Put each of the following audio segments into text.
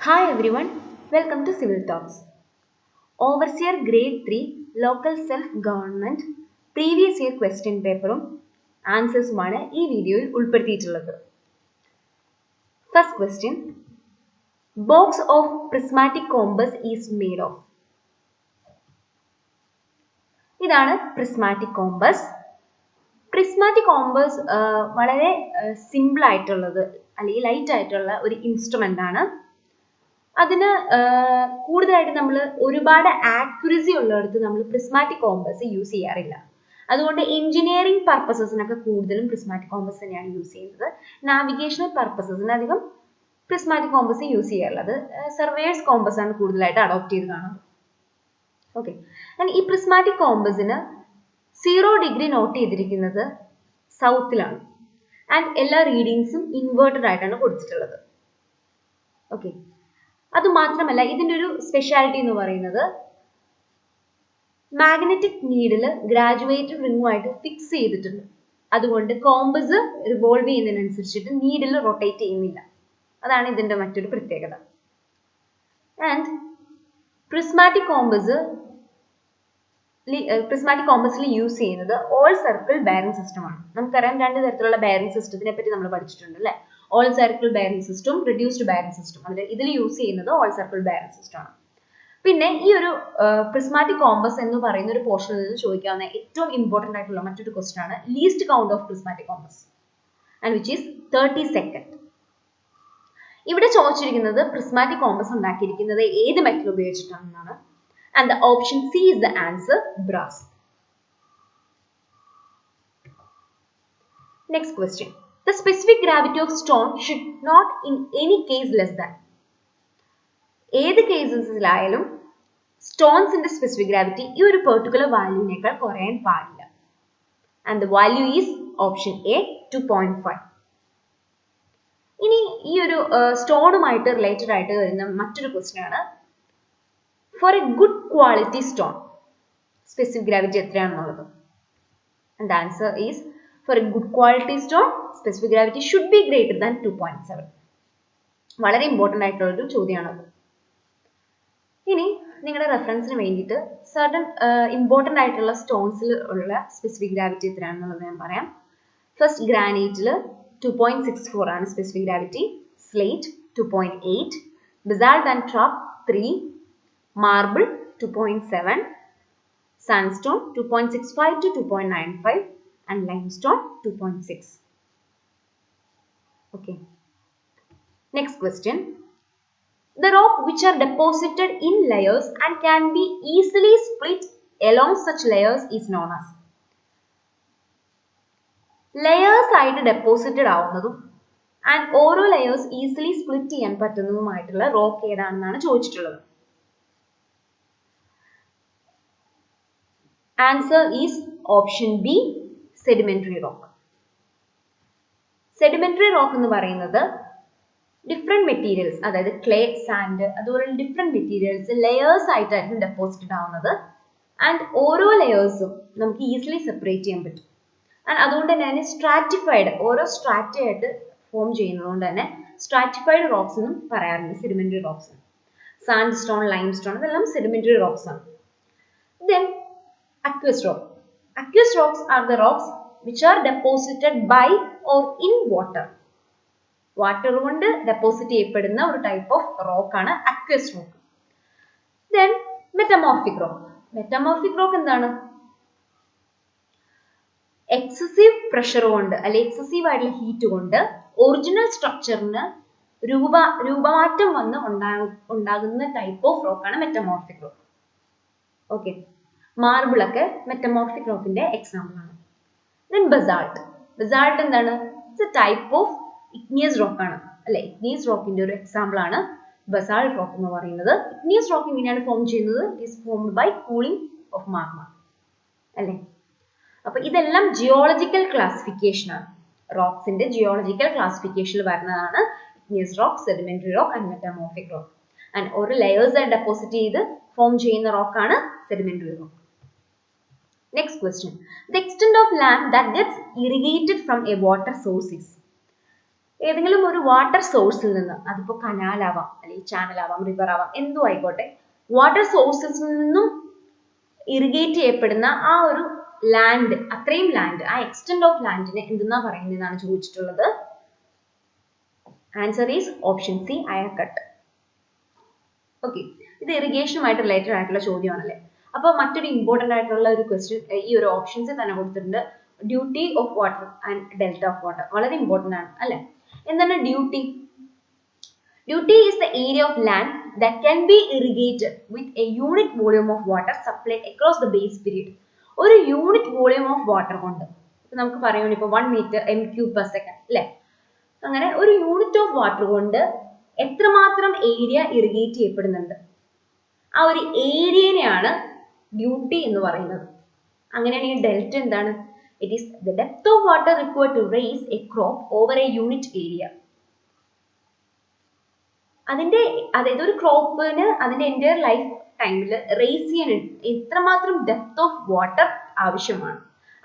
Hi everyone, welcome to Civil Talks. Overseer Grade 3 Local Self-Government Previous Year Question Paper ആൻസേഴ്സുമാണ് ഈ വീഡിയോയിൽ ഉൾപ്പെടുത്തിയിട്ടുള്ളത്. First question. Box of prismatic compass is made of. ഇതാണ് prismatic compass. Prismatic compass വളരെ simple ആയിട്ടുള്ളത് അല്ലെങ്കിൽ light ആയിട്ടുള്ള ഒരു instrument ആണ്. അതിന് കൂടുതലായിട്ട് നമ്മൾ ഒരുപാട് ആക്യുറസി ഉള്ളിടത്ത് നമ്മൾ പ്രിസ്മാറ്റിക് കോമ്പസ് യൂസ് ചെയ്യാറില്ല. അതുകൊണ്ട് എഞ്ചിനീയറിംഗ് പർപ്പസസിനൊക്കെ കൂടുതലും പ്രിസ്മാറ്റിക് കോമ്പസ് തന്നെയാണ് യൂസ് ചെയ്യുന്നത്. നാവിഗേഷണൽ പർപ്പസസിന് അധികം പ്രിസ്മാറ്റിക് കോമ്പസ് യൂസ് ചെയ്യാറുള്ളത്. സർവേയേഴ്സ് കോമ്പസ് ആണ് കൂടുതലായിട്ട് അഡോപ്റ്റ് ചെയ്ത് കാണുന്നത്. ഓക്കെ, ഈ പ്രിസ്മാറ്റിക് കോമ്പസിന് 0 ഡിഗ്രി നോട്ട് ചെയ്തിരിക്കുന്നത് സൗത്തിലാണ് ആൻഡ് എല്ലാ റീഡിങ്സും ഇൻവേർട്ടഡ് ആയിട്ടാണ് കൊടുത്തിട്ടുള്ളത്. ഓക്കെ, അതുമാത്രമല്ല ഇതിൻ്റെ ഒരു സ്പെഷ്യാലിറ്റി എന്ന് പറയുന്നത് മാഗ്നറ്റിക് നീഡിൽ ഗ്രാജുവേറ്റഡ് റിങ്ങുമായിട്ട് ഫിക്സ് ചെയ്തിട്ടുണ്ട്. അതുകൊണ്ട് കോമ്പസ് റിവോൾവ് ചെയ്യുന്നതിനനുസരിച്ചിട്ട് നീഡിൽ റൊട്ടേറ്റ് ചെയ്യുന്നില്ല. അതാണ് ഇതിൻ്റെ മറ്റൊരു പ്രത്യേകത. ആൻഡ് പ്രിസ്മാറ്റിക് കോമ്പസിൽ യൂസ് ചെയ്യുന്നത് ഓൾ സർക്കിൾ ബെയറിംഗ് സിസ്റ്റമാണ്. നമുക്കറിയാം രണ്ട് തരത്തിലുള്ള ബെയറിംഗ് സിസ്റ്റത്തിനെ പറ്റി നമ്മൾ പഠിച്ചിട്ടുണ്ട് അല്ലേ. All circle bearing system, reduced bearing system. ഇതിൽ യൂസ് ചെയ്യുന്നത് ഓൾ സർക്കിൾ ബെയറിംഗ് സിസ്റ്റം ആണ്. പിന്നെ ഈ ഒരു പ്രിസ്മാറ്റിക് കോമ്പസ് എന്ന് പറയുന്ന ഒരു പോർഷനിൽ നിന്ന് ചോദിക്കാവുന്ന ഏറ്റവും ഇമ്പോർട്ടൻ്റ് ആയിട്ടുള്ള മറ്റൊരു ക്വസ്റ്റൻ ആണ് least count of prismatic compass and which is 30 second. ഇവിടെ ചോദിച്ചിരിക്കുന്നത് പ്രിസ്മാറ്റിക് കോമ്പസ് ഉണ്ടാക്കിയിരിക്കുന്നത് ഏത് മെറ്റൽ ഉപയോഗിച്ചിട്ടാണെന്നാണ്. And the option C is the answer, brass. Next question. The specific gravity of stone should not in any case less than. ഏത് കേസസിലായാലും സ്റ്റോൺസിന്റെ specific gravity ഈ ഒരു particular വാല്യൂവിനേക്കാൾ കുറയാൻ പാടില്ല. And the value is option A 2.5. ഇനി ഈ ഒരു സ്റ്റോണുമായിട്ട് related ആയിട്ട് വരുന്ന മറ്റൊരു ക്വസ്റ്റ്യൻ ആണ്, for a good quality stone specific gravity എത്രയാണെന്നുള്ളത്. And the answer is for a good quality stone specific gravity should be greater than 2.7. വളരെ ഇമ്പോർട്ടൻ്റ് ആയിട്ടുള്ള ഒരു ചോദ്യമാണത്. ഇനി നിങ്ങളുടെ റെഫറൻസിന് വേണ്ടിയിട്ട് സർട്ടൻ ഇമ്പോർട്ടൻ്റ് ആയിട്ടുള്ള സ്റ്റോൺസിൽ ഉള്ള സ്പെസിഫിക് ഗ്രാവിറ്റി എത്രയാണെന്നുള്ളത് ഞാൻ പറയാം. ഫസ്റ്റ് ഗ്രാനൈറ്റിൽ 2.64 ആണ് specific gravity, slate 2.8, basalt and trap 3, marble 2.7, sandstone 2.65 to 2.95 and limestone 2.6. Okay. Next question. The rock which are deposited in layers and can be easily split along such layers is known as. Layers ആയിട്ട് deposited ആവുന്നതും and ഓരോ layers easily split ചെയ്യാൻ പറ്റുന്നതുമായിട്ടുള്ള rock ഏതാണെന്നാണ് ചോദിച്ചിട്ടുള്ളത്. Answer is option B, sedimentary rock. Sedimentary rock എന്ന് പറയുന്നത് different materials, അതായത് clay, sand, അതുപോലെ different materials layers ആയിട്ടായിരിക്കും deposited ആവുന്നത്. ആൻഡ് ഓരോ ലെയേഴ്സും നമുക്ക് ഈസിലി സെപ്പറേറ്റ് ചെയ്യാൻ പറ്റും. ആൻഡ് അതുകൊണ്ട് തന്നെ അതിന് സ്ട്രാറ്റിഫൈഡ്, ഓരോ സ്ട്രാറ്റയായിട്ട് ഫോം ചെയ്യുന്നതുകൊണ്ട് തന്നെ സ്ട്രാറ്റിഫൈഡ് റോക്സ് എന്നും പറയാറുണ്ട് sedimentary rocks. Sand stone, lime stone ഇതെല്ലാം സെഡിമെന്ററി റോക്സ് ആണ്. Then aqueous rock. Aqueous rocks are the rocks which are deposited by or in water. Water കൊണ്ട് ഡെപ്പോസിറ്റ് ചെയ്യപ്പെടുന്ന ഒരു ടൈപ്പ് ഓഫ് റോക്ക് ആണ് aqueous rock. Then metamorphic rock. Metamorphic rock എന്താണ്? Excessive pressure കൊണ്ട് അല്ലെങ്കിൽ excessive ആയിട്ടുള്ള heat കൊണ്ട് original സ്ട്രക്ചറിന് രൂപമാറ്റം വന്ന് ഉണ്ടാകുന്ന ടൈപ്പ് ഓഫ് റോക്ക് ആണ് മെറ്റമോർഫിക് റോക്ക്. ഓക്കെ, മാർബിൾ ഒക്കെ മെറ്റമോർഫിക് റോക്കിന്റെ എക്സാമ്പിൾ ആണ്. Then basalt. ബസാൾട്ട് എന്താണ്? It's A type of igneous rock ആണ് അല്ലെ. ഇഗ്നിയസ് റോക്കിന്റെ ഒരു എക്സാമ്പിൾ ആണ് ബസാൾട്ട് റോക്ക് എന്ന് പറയുന്നത്. ഇഗ്നിയസ് റോക്ക് എങ്ങനെയാണ് ഫോം ചെയ്യുന്നത്? It is formed by cooling of magma അല്ലെ. അപ്പൊ ഇതെല്ലാം ജിയോളജിക്കൽ ക്ലാസിഫിക്കേഷൻ ആണ്. റോക്സിന്റെ ജിയോളജിക്കൽ ക്ലാസിഫിക്കേഷനിൽ വരുന്നതാണ് igneous rock, sedimentary rock and metamorphic rock. And ഓരോ ലെയേഴ്സ് ആയി ഡെപ്പോസിറ്റ് ചെയ്ത് ഫോം ചെയ്യുന്ന റോക്കാണ് sedimentary rock. Next question. The extent of land that gets irrigated from a water source is. ഏതെങ്കിലും ഒരു വാട്ടർ സോഴ്സിൽ നിന്ന്, അതിപ്പോൾ കനാലാവാം അല്ലെങ്കിൽ ചാനലാവാം റിവർ ആവാം എന്തും ആയിക്കോട്ടെ, വാട്ടർ സോഴ്സിൽ നിന്നും ഇറിഗേറ്റ് ചെയ്യപ്പെടുന്ന ആ ഒരു ലാൻഡ്, അത്രയും ലാൻഡ്, ആ എക്സ്റ്റെന്റ് ഓഫ് ലാൻഡിനെ എന്തെന്നാ പറയുന്നതെന്നാണ് ചോദിച്ചിട്ടുള്ളത്. ആൻസർ ഈസ് ഓപ്ഷൻ സി, അയക്കട്ട്. ഓക്കെ, ഇത് ഇറിഗേഷനുമായിട്ട് റിലേറ്റഡ് ആയിട്ടുള്ള ചോദ്യമാണല്ലേ. അപ്പോൾ മറ്റൊരു ഇമ്പോർട്ടൻ്റ് ആയിട്ടുള്ള ഒരു ക്വസ്റ്റ്യൻ ഈ ഒരു ഓപ്ഷൻസിൽ തന്നെ കൊടുത്തിട്ടുണ്ട്. Duty of water and delta of water വളരെ ഇമ്പോർട്ടൻ്റ് ആണ് അല്ലേ. എന്താണ് duty? Duty is the area of land that can be irrigated with a unit volume of water supplied across the base period. ഒരു unit volume of water കൊണ്ട്, നമുക്ക് പറയുന്നത് ഇപ്പോൾ 1 meter m³ അല്ലേ, അങ്ങനെ ഒരു യൂണിറ്റ് ഓഫ് വാട്ടർ കൊണ്ട് എത്രമാത്രം ഏരിയ ഇറിഗേറ്റ് ചെയ്യപ്പെടുന്നുണ്ട്, ആ ഒരു ഏരിയനെയാണ് ഡ്യൂട്ടി എന്ന് പറയുന്നത്. അങ്ങനെയാണെങ്കിൽ ഡെൽറ്റ എന്താണ്? It is the depth of water required to raise a crop over a unit area. അതിന്റെ, അതായത് ഒരു ക്രോപ്പിന് അതിന്റെ എൻ്റയർ ലൈഫ് ടൈമിൽ റേസ് ചെയ്യാൻ എത്രമാത്രം ഡെപ്ത് ഓഫ് വാട്ടർ ആവശ്യമാണ്,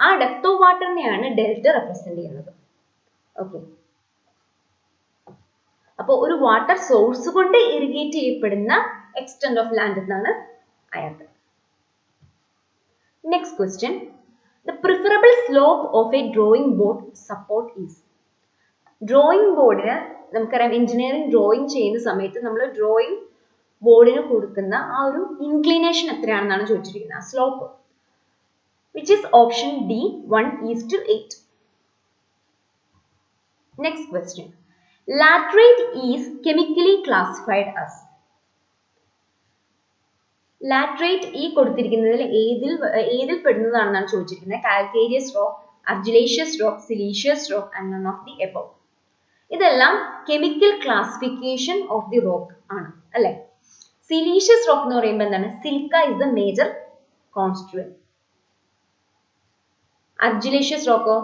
ആ ഡെപ്ത് ഓഫ് വാട്ടറിനെയാണ് ഡെൽറ്റ റെപ്രസെന്റ് ചെയ്യുന്നത്. ഓക്കെ, അപ്പോൾ ഒരു വാട്ടർ സോഴ്സ് കൊണ്ട് ഇറിഗേറ്റ് ചെയ്യപ്പെടുന്ന എക്സ്റ്റെന്റ് ഓഫ് ലാൻഡ് എന്നാണ് അയാൾക്ക്. Next question, the preferable slope of A drawing board support is. Drawing ബോർഡിന് നമുക്കറിയാം, എഞ്ചിനീയറിംഗ് ഡ്രോയിങ് ചെയ്യുന്ന സമയത്ത് നമ്മൾ ഡ്രോയിങ് ബോർഡിന് കൊടുക്കുന്ന ആ ഒരു ഇൻക്ലിനേഷൻ എത്രയാണെന്നാണ് ചോദിച്ചിരിക്കുന്നത്, slope, which is option D 1:8. Next question, laterite is chemically classified as. laterite ഈ കൊടുത്തിരിക്കുന്നതിൽ ഏതിൽ പെടുന്നതാണെന്നാണ് ചോദിച്ചിരിക്കുന്നത്. Calcareous rock, argillaceous rock, siliceous rock and none of the above. ഇതെല്ലാം chemical classification of the rock ആണ് അല്ലെ. സിലീഷ്യസ് റോക്ക് എന്ന് പറയുമ്പോൾ എന്താണ്? Silica is the major constituent. Argillaceous റോക്കോ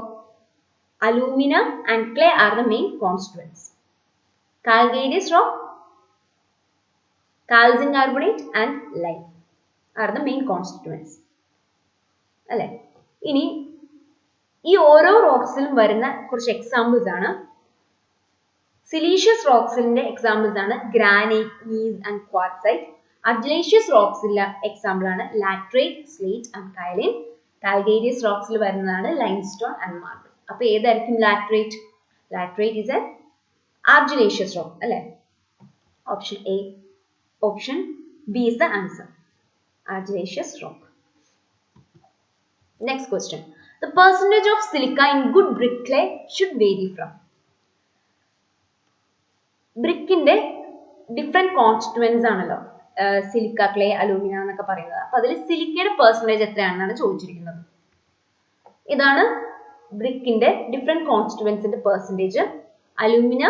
alumina and clay are the main constituents. Calcareous rock, calcium carbonate and lime are the main constituents. അല്ലേ? ഇനി ഈ ഓരോ റോക്സിലും വരുന്ന കുറച്ച് എക്സാമ്പിൾസ് ആണ്. സിലീഷ്യസ് റോക്സിന്റെ എക്സാമ്പിൾസ് ആണ് granite, gneiss and quartzite. Argillaceous റോക്സിലെ എക്സാമ്പിൾ ആണ് laterite, slate and kaolin. Calcareous റോക്സിൽ വരുന്നതാണ് ലൈംസ്റ്റോൺ ആൻഡ് മാർബിൾ. അപ്പോൾ ഏതായിരിക്കും laterite? Laterite is a argillaceous rock അല്ലേ. Option A, option B is the answer, argillaceous rock. Next question, the percentage of silica in good brick clay should vary from. ബ്രിക്കിന്റെ different constituents ആണല്ലോ silica, clay, alumina എന്നൊക്കെ പറയുന്നത്. അപ്പൊ അതിൽ സിലിക്കയുടെ percentage എത്രയാണെന്നാണ് ചോദിച്ചിരിക്കുന്നത്. ഇതാണ് ബ്രിക്കിന്റെ ഡിഫറെന്റ് കോൺസ്റ്റിറ്റ്യൂവൻസിന്റെ പെർസെന്റേജ്. അലൂമിന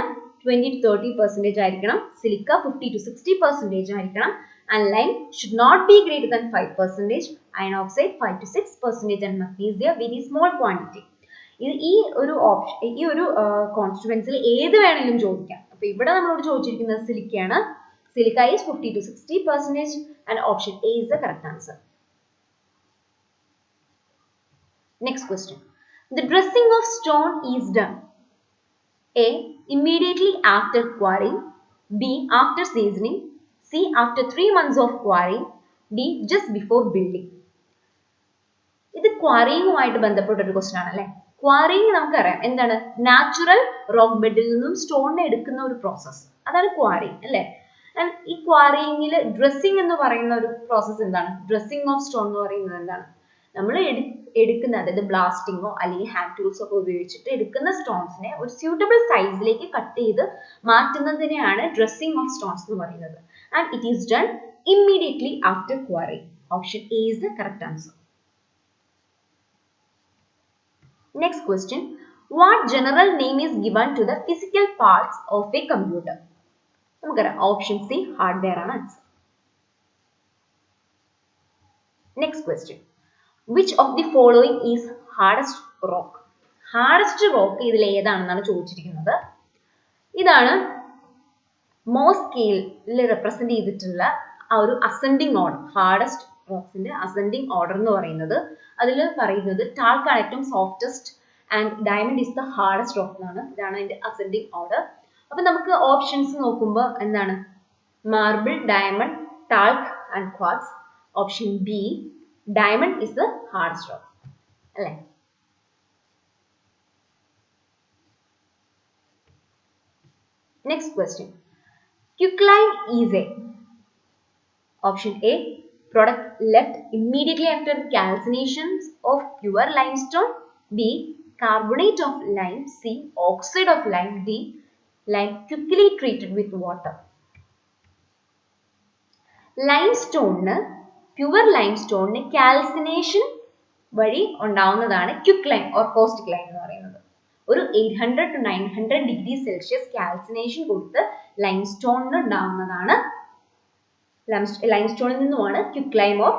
20 to 30% ആയിരിക്കണം, സിലിക്ക 50 to 60% ആയിരിക്കണം, and lime should not be greater than 5%, iron oxide 5 to 6%, and magnesia very small quantity. ഈ ഒരു ഓപ്ഷൻ, ഈ ഒരു കോൺസ്റ്റിറ്റ്യൂവൻസിൽ ഏത് വേണമെങ്കിലും ചോദിക്കാം. അപ്പൊ ഇവിടെ നമ്മളോട് ചോദിച്ചിരിക്കുന്നത് സിലിക്കയാണ്. Silica is 50 to 60% and option A is the correct answer. Next question, the dressing of stone is done A. immediately after quarrying, B. after seasoning, C. after 3 months of quarrying, D. just before building. ഇത് ക്വാറിയുമായിട്ട് ബന്ധപ്പെട്ട ഒരു question ആണല്ലേ. Quarrying നമുക്കറിയാം എന്താണ്, natural rock ബെഡിൽ നിന്നും സ്റ്റോണിനെ എടുക്കുന്ന ഒരു പ്രോസസ്സ്, അതാണ് ക്വാറിങ് അല്ലേ. ഈ ക്വാറിങ്ങിൽ ഡ്രസ്സിംഗ് എന്ന് പറയുന്ന ഒരു പ്രോസസ്സ് എന്താണ്? ഡ്രസ്സിംഗ് ഓഫ് സ്റ്റോൺ എന്ന് പറയുന്നത് എന്താണ്? നമ്മൾ എടുക്കുന്ന, അതായത് ബ്ലാസ്റ്റിങ്ങോ അല്ലെങ്കിൽ ഹാൻഡ് ടൂൾസോ ഒക്കെ ഉപയോഗിച്ചിട്ട് എടുക്കുന്ന സ്റ്റോൺസിനെ ഒരു സ്യൂട്ടബിൾ സൈസിലേക്ക് കട്ട് ചെയ്ത് മാറ്റുന്നതിനെയാണ് ഡ്രസ്സിംഗ് ഓഫ് സ്റ്റോൺസ് എന്ന് പറയുന്നത്. And it is done immediately after quarrying. Option A is the correct answer. Next question, what general name is given to the physical parts of a computer? നമുക്കറിയാം option C hardware ആണ് answer. Next question, which of the following is hardest rock? hardest rock ഇതിൽ ഏതാണെന്നാണ് ചോദിച്ചിരിക്കുന്നത്. ഇതാണ് MOS സ്കെയിലിൽ represent ചെയ്തിട്ടുള്ള ആ ഒരു ascending order. Hardest റോക്സിന്റെ അസെൻഡിങ് ഓർഡർ എന്ന് പറയുന്നത്, അതിൽ പറയുന്നത് ടാൾക്കാണ് ഏറ്റവും softest and diamond is the hardest rock എന്നാണ്. ഇതാണ് അതിന്റെ അസെൻഡിങ് ഓർഡർ. അപ്പൊ നമുക്ക് ഓപ്ഷൻസ് നോക്കുമ്പോൾ എന്താണ്? Marble, diamond, talc and quartz. Option B, diamond is the hardest rock അല്ലേ? Next question. Quicklime is a option A, product left immediately after calcination of pure limestone. B, carbonate of lime. C, oxide of lime. D, lime quickly treated with water. Limestone, pure limestone calcination വഴി ഉണ്ടാവുന്നതാണ് ക്വിക്ലൈം or caustic lime എന്ന് പറയുന്നത്. ഒരു 800 to 900 degree Celsius calcination കൊടുത്ത് ലൈംസ്റ്റോണിന് ഉണ്ടാവുന്നതാണ്. ലൈംസ്റ്റോണിൽ നിന്നുമാണ് ക്വിക്ലൈം or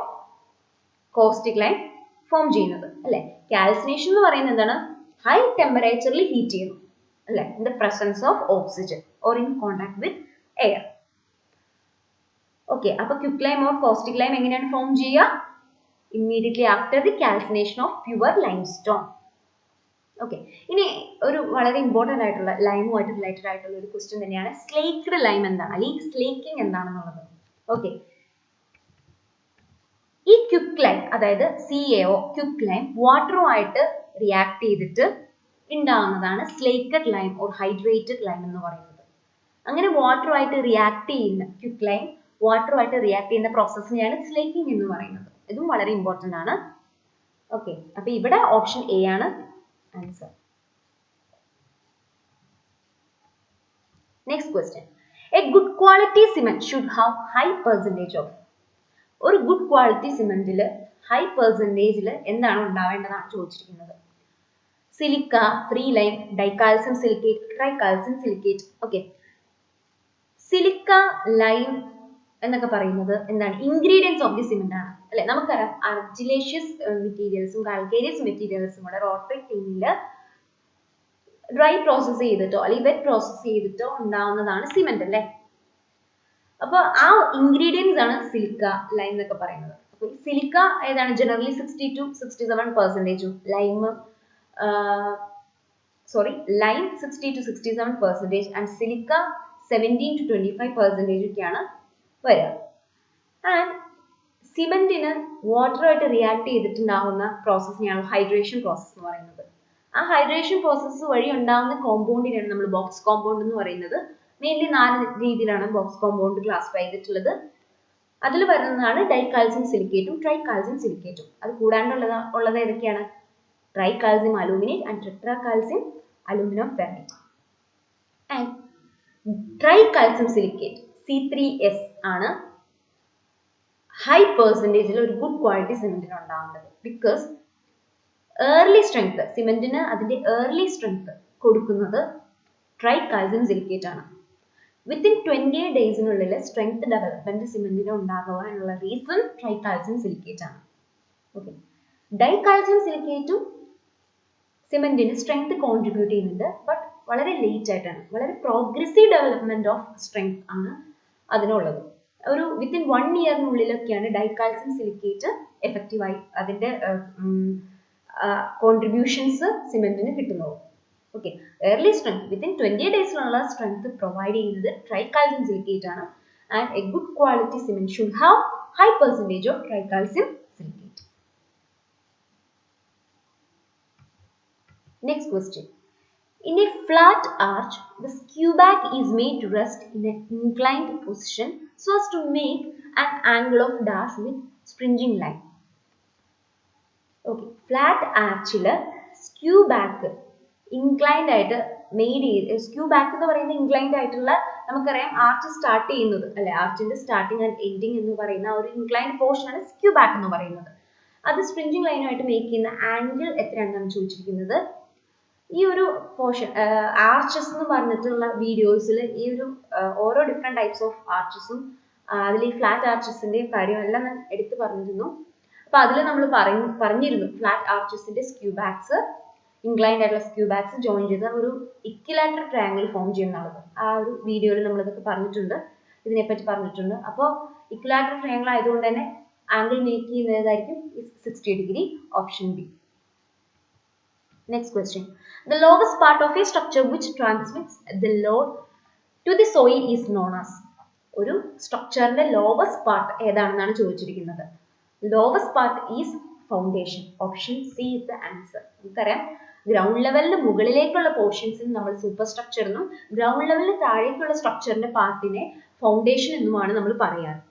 caustic lime form ചെയ്യുന്നത് അല്ലെ? കാൽസിനേഷൻ എന്ന് പറയുന്നത് എന്താണ്? ഹൈ ടെമ്പറേച്ചറിൽ ഹീറ്റ് ചെയ്യുന്നു അല്ലെ? In the presence of oxygen or in contact with air. Okay, അപ്പൊ ക്വിക്ലൈം ഓർ കോസ്റ്റിക് ലൈം എങ്ങനെയാണ് ഫോം ചെയ്യുക? Immediately after the calcination of pure limestone. Okay, ഇനി ഒരു വളരെ ഇമ്പോർട്ടൻ്റ് ആയിട്ടുള്ള ലൈമുമായിട്ട് റിലേറ്റഡ് ആയിട്ടുള്ള ഒരു ക്വസ്റ്റ്യൻ തന്നെയാണ് സ്ലേക്ക്ഡ് ലൈം എന്താണ്, അല്ലെങ്കിൽ സ്ലേക്കിംഗ് എന്താണെന്നുള്ളത്. ഓക്കെ, ഈ ക്വിക്ലൈം അതായത് CaO ക്വിക്ലൈം വാട്ടറുമായിട്ട് റിയാക്ട് ചെയ്തിട്ട് ഉണ്ടാവുന്നതാണ് slaked lime or hydrated lime എന്ന് പറയുന്നത്. അങ്ങനെ വാട്ടറുമായിട്ട് റിയാക്ട് ചെയ്യുന്ന ക്വിക്ലൈം വാട്ടറുമായിട്ട് റിയാക്ട് ചെയ്യുന്ന പ്രോസസ്സിനെയാണ് സ്ലേക്കിംഗ് എന്ന് പറയുന്നത്. ഇതും വളരെ ഇമ്പോർട്ടൻ്റ് ആണ്. ഓക്കെ, അപ്പൊ ഇവിടെ ഓപ്ഷൻ എ ആണ് answer. Next question. A good quality cement should have high percentage of. ഒരു ഗുഡ് ക്വാളിറ്റി സിമെന്റിൽ ഹൈ പെർസെൻറ്റേജിൽ എന്താണ് ഉണ്ടാവേണ്ടതാണ് ചോദിച്ചിരിക്കുന്നത്. Silica, free lime, dicalcium silicate, tricalcium silicate. Okay, silica, lime എന്നൊക്കെ പറയുന്നത് എന്താണ്? ഇൻഗ്രീഡിയൻസ് ഓഫ് ദി സിമെന്റ് ആണ് അല്ലെ? നമുക്കറിയാം അർജിലേഷ്യസ് മെറ്റീരിയൽസും കാൽക്കേരിയസ് മെറ്റീരിയൽസും കൂടെ റോട്ടറി ക്ലീനിൽ ഡ്രൈ പ്രോസസ് ചെയ്തിട്ടോ അല്ലെങ്കിൽ വെറ്റ് പ്രോസസ് ചെയ്തിട്ടോ ഉണ്ടാവുന്നതാണ് സിമെന്റ് അല്ലേ? അപ്പൊ ആ ഇൻഗ്രീഡിയൻസ് ആണ് സിലിക്ക, ലൈം എന്നൊക്കെ പറയുന്നത്. അപ്പൊ സിലിക്ക ഏതാണ്? Generally 60 to 67%, lime 60 to 67% and silica 17 to 25% ഒക്കെയാണ് വരിക. ആൻഡ് സിമെന്റിന് വാട്ടറുമായിട്ട് റിയാക്ട് ചെയ്തിട്ടുണ്ടാകുന്ന പ്രോസസ്സിനെയാണ് ഹൈഡ്രേഷൻ പ്രോസസ് എന്ന് പറയുന്നത്. ആ ഹൈഡ്രേഷൻ പ്രോസസ്സ് വഴി ഉണ്ടാകുന്ന കോമ്പൗണ്ടിനാണ് നമ്മൾ ബോക്സ് കോമ്പൗണ്ട് എന്ന് പറയുന്നത്. മെയിൻലി 4 രീതിയിലാണ് ബോക്സ് കോമ്പൗണ്ട് ക്ലാസിഫൈ ചെയ്തിട്ടുള്ളത്. അതിൽ വരുന്നതാണ് ഡൈകാൽസ്യം സിലിക്കേറ്റും ട്രൈകാൽസ്യം സിലിക്കേറ്റും. അത് കൂടാണ്ടുള്ളത് ഏതൊക്കെയാണ്? Tricalcium aluminate and tetracalcium aluminium ferrite. And tricalcium silicate C3S ആണ് ഹൈ പെർസെൻറ്റേജിൽ ഒരു ഗുഡ് ക്വാളിറ്റി സിമെന്റിന് ഉണ്ടാവേണ്ടത്. ബിക്കോസ് ഏർലി സ്ട്രെങ്ത്, സിമെന്റിന് അതിന്റെ ഏർലി സ്ട്രെങ്ത് കൊടുക്കുന്നത് ട്രൈകാൽസ്യം സിലിക്കേറ്റ് ആണ്. വിത്തിൻ 28 ഡേയ്സിനുള്ളിൽ സ്ട്രെങ്ത് ഡെവലപ്മെന്റ് സിമെന്റിന് ഉണ്ടാകുവാനുള്ള റീസൺ ട്രൈകാൽസ്യം സിലിക്കേറ്റ് ആണ്. ഓക്കെ, ഡൈകാൽസ്യം സിലിക്കേറ്റും സിമെന്റിന് സ്ട്രെങ്ത് കോൺട്രിബ്യൂട്ട് ചെയ്യുന്നുണ്ട്, ബട്ട് വളരെ ലേറ്റ് ആയിട്ടാണ്. വളരെ പ്രോഗ്രസീവ് ഡെവലപ്മെന്റ് ഓഫ് സ്ട്രെങ്ത് ആണ് അതിനുള്ളത്. ഒരു വിത്തിൻ 1 ഇയറിനുള്ളിലൊക്കെയാണ് ഡൈകാൽസ്യം സിലിക്കേറ്റ് എഫക്റ്റീവായി അതിന്റെ കോൺട്രിബ്യൂഷൻസ് സിമെന്റിന് കിട്ടുന്നത്. ഓക്കെ, ഏർലി സ്ട്രെങ്ത് വിത്തിൻ 20 ഡേയ്സിലുള്ള സ്ട്രെങ്ത് പ്രൊവൈഡ് ചെയ്യുന്നത് ട്രൈകാൽസ്യം സിലിക്കേറ്റ് ആണ്. And a good quality cement should have high percentage of tricalcium silicate. Next question. In a flat arch, the skew back is made to rest in an inclined position so as to make an angle of dash with springing line. Okay, flat archil skew back inclined ആയിട്ട് made ചെയ്ത്, skew back എന്ന് പറയുന്നത് inclined ആയിട്ടുള്ള, നമുക്കറിയാം arch start ചെയ്യുന്നത് അല്ലെ, ആർച്ചിന്റെ starting and ending എന്ന് പറയുന്ന ഒരു ഇൻക്ലൈൻഡ് പോർഷൻ ആണ് സ്ക്യൂ ബാക്ക് എന്ന് പറയുന്നത്. അത് സ്പ്രിഞ്ചിങ് ലൈനുമായിട്ട് മേക്ക് ചെയ്യുന്ന ആംഗിൾ എത്രയാണെന്നാണ് ചോദിച്ചിരിക്കുന്നത്. ഈ ഒരു പോർഷൻ ആർച്ചസ് എന്ന് പറഞ്ഞിട്ടുള്ള വീഡിയോസിൽ ഈ ഒരു ഓരോ ഡിഫറെന്റ് ടൈപ്സ് ഓഫ് ആർച്ചസും അതിൽ ഈ ഫ്ലാറ്റ് ആർച്ചസിന്റെ കാര്യമെല്ലാം ഞാൻ എടുത്തു പറഞ്ഞിരുന്നു. അപ്പൊ അതിൽ നമ്മൾ പറഞ്ഞിരുന്നു ഫ്ലാറ്റ് ആർച്ചസിന്റെ സ്ക്യൂ ബാക്സ്, ഇൻക്ലൈൻഡ് ആയിട്ടുള്ള സ്ക്യൂ ബാക്സ് ജോയിൻ ചെയ്ത ഒരു ഇക്വിലാറ്ററൽ ട്രയാങ്കിൾ ഫോം ചെയ്യുന്നുള്ളത്. ആ ഒരു വീഡിയോയിൽ നമ്മൾ ഇതൊക്കെ പറഞ്ഞിട്ടുണ്ട്, ഇതിനെപ്പറ്റി പറഞ്ഞിട്ടുണ്ട്. അപ്പോൾ ഇക്വിലാറ്ററൽ ട്രയാങ്കിൾ ആയതുകൊണ്ട് തന്നെ ആംഗിൾ മേക്ക് ചെയ്യുന്നതായിരിക്കും 60 degree, option B. Next question. The lowest part of a structure which transmits the load to the soil is known as. ഒരു സ്ട്രക്ചറിന്റെ ലോവസ്റ്റ് പാർട്ട് ഏതാണെന്നാണ് ചോദിച്ചിരിക്കുന്നത്. Lowest part is foundation. Option C is the answer. നമുക്കറിയാം ground ലെവലിന് മുകളിലേക്കുള്ള പോർഷൻസിന് നമ്മൾ super structure എന്നും ground ലെവലിന് താഴേക്കുള്ള സ്ട്രക്ചറിന്റെ പാർട്ടിനെ foundation എന്നുമാണ് നമ്മൾ പറയാറ്.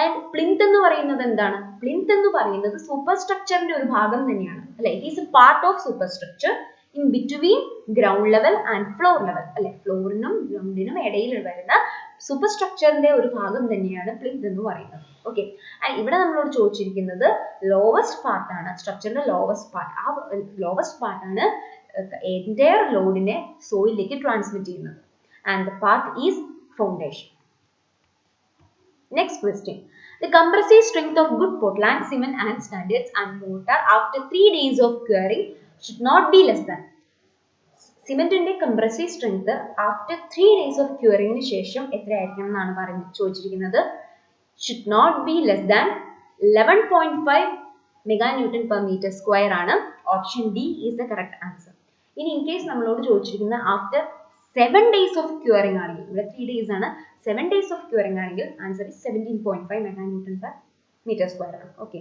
ആൻഡ് പ്ലിന്ത് എന്ന് പറയുന്നത് എന്താണ്? പ്ലിന്ത് എന്ന് പറയുന്നത് സൂപ്പർ സ്ട്രക്ചറിന്റെ ഒരു ഭാഗം തന്നെയാണ് അല്ലെ. It is A part of super structure in between ground level and floor level അല്ലെ. ഫ്ലോറിനും ഗ്രൗണ്ടിനും ഇടയിൽ വരുന്ന സൂപ്പർ സ്ട്രക്ചറിന്റെ ഒരു ഭാഗം തന്നെയാണ് പ്ലിന്ത് എന്ന് പറയുന്നത്. ഓക്കെ, ഇവിടെ നമ്മളോട് ചോദിച്ചിരിക്കുന്നത് ലോവസ്റ്റ് പാർട്ടാണ്, സ്ട്രക്ചറിന്റെ ലോവസ്റ്റ് പാർട്ട്. ആ ലോവസ്റ്റ് പാർട്ടാണ് എൻറ്റയർ ലോഡിനെ സോയിലിലേക്ക് ട്രാൻസ്മിറ്റ് ചെയ്യുന്നത്. And the part is foundation. Next question. The compressive strength of good Portland cement and standards and mortar after 3 days of curing should not be less than. സിമെന്റിന്റെ compressive strength after 3 days of ക്യൂറിംഗിന് ശേഷം എത്രയായിരിക്കണം എന്നാണ് ചോദിച്ചിരിക്കുന്നത്. Should not be less than 11.5 meganewton per metre square ആണ്. Option D is the correct answer. ഇനി in case നമ്മളോട് ചോദിച്ചിരിക്കുന്നത് ആഫ്റ്റർ 7 days of curing ആണെങ്കിൽ, ഇവിടെ 3 days ആണ്, 7 days of curing ആണെങ്കിൽ answer is 17.5 meganewton per metre square ആണ്. Okay,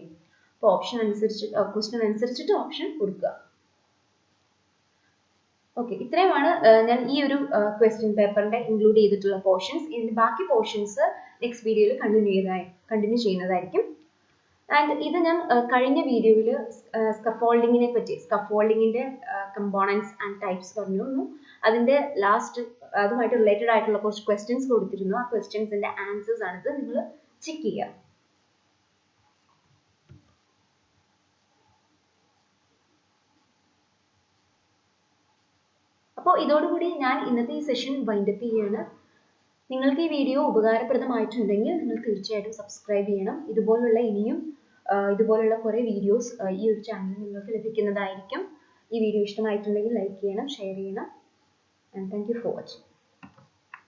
അപ്പോൾ ഓപ്ഷൻ അനുസരിച്ച് ക്വസ്റ്റ്യൻ അനുസരിച്ചിട്ട് ഓപ്ഷൻ കൊടുക്കുക. ഓക്കെ, ഇത്രയുമാണ് ഞാൻ ഈ ഒരു ക്വസ്റ്റ്യൻ പേപ്പറിന്റെ ഇൻക്ലൂഡ് ചെയ്തിട്ടുള്ള പോർഷൻസ്. ഇതിന്റെ ബാക്കി പോർഷൻസ് നെക്സ്റ്റ് വീഡിയോയിൽ കണ്ടിന്യൂ ചെയ്യുന്നതായിരിക്കും. ആൻഡ് ഇത് ഞാൻ കഴിഞ്ഞ വീഡിയോയിൽ സ്കഫോൾഡിങ്ങിനെ പറ്റി, സ്കഫോൾഡിങ്ങിന്റെ കമ്പോണൻസ് ആൻഡ് ടൈപ്സ് പറഞ്ഞു. അതിന്റെ ലാസ്റ്റ് അതുമായിട്ട് റിലേറ്റഡ് ആയിട്ടുള്ള കുറച്ച് ക്വസ്റ്റ്യൻസ് കൊടുത്തിരുന്നു. ആ ക്വസ്റ്റ്യൻസിന്റെ ആൻസേഴ്സ് ആണിത്. നിങ്ങൾ ചെക്ക് ചെയ്യുക. അപ്പോൾ ഇതോടുകൂടി ഞാൻ ഇന്നത്തെ ഈ സെഷൻ വൈൻഡപ്പ് ചെയ്യുകയാണ്. നിങ്ങൾക്ക് ഈ വീഡിയോ ഉപകാരപ്രദമായിട്ടുണ്ടെങ്കിൽ നിങ്ങൾ തീർച്ചയായിട്ടും സബ്സ്ക്രൈബ് ചെയ്യണം. ഇതുപോലുള്ള കുറേ വീഡിയോസ് ഈ ഒരു ചാനലിൽ നിങ്ങൾക്ക് ലഭിക്കുന്നതായിരിക്കും. ഈ വീഡിയോ ഇഷ്ടമായിട്ടുണ്ടെങ്കിൽ ലൈക്ക് ചെയ്യണം, ഷെയർ ചെയ്യണം. And thank you for watching.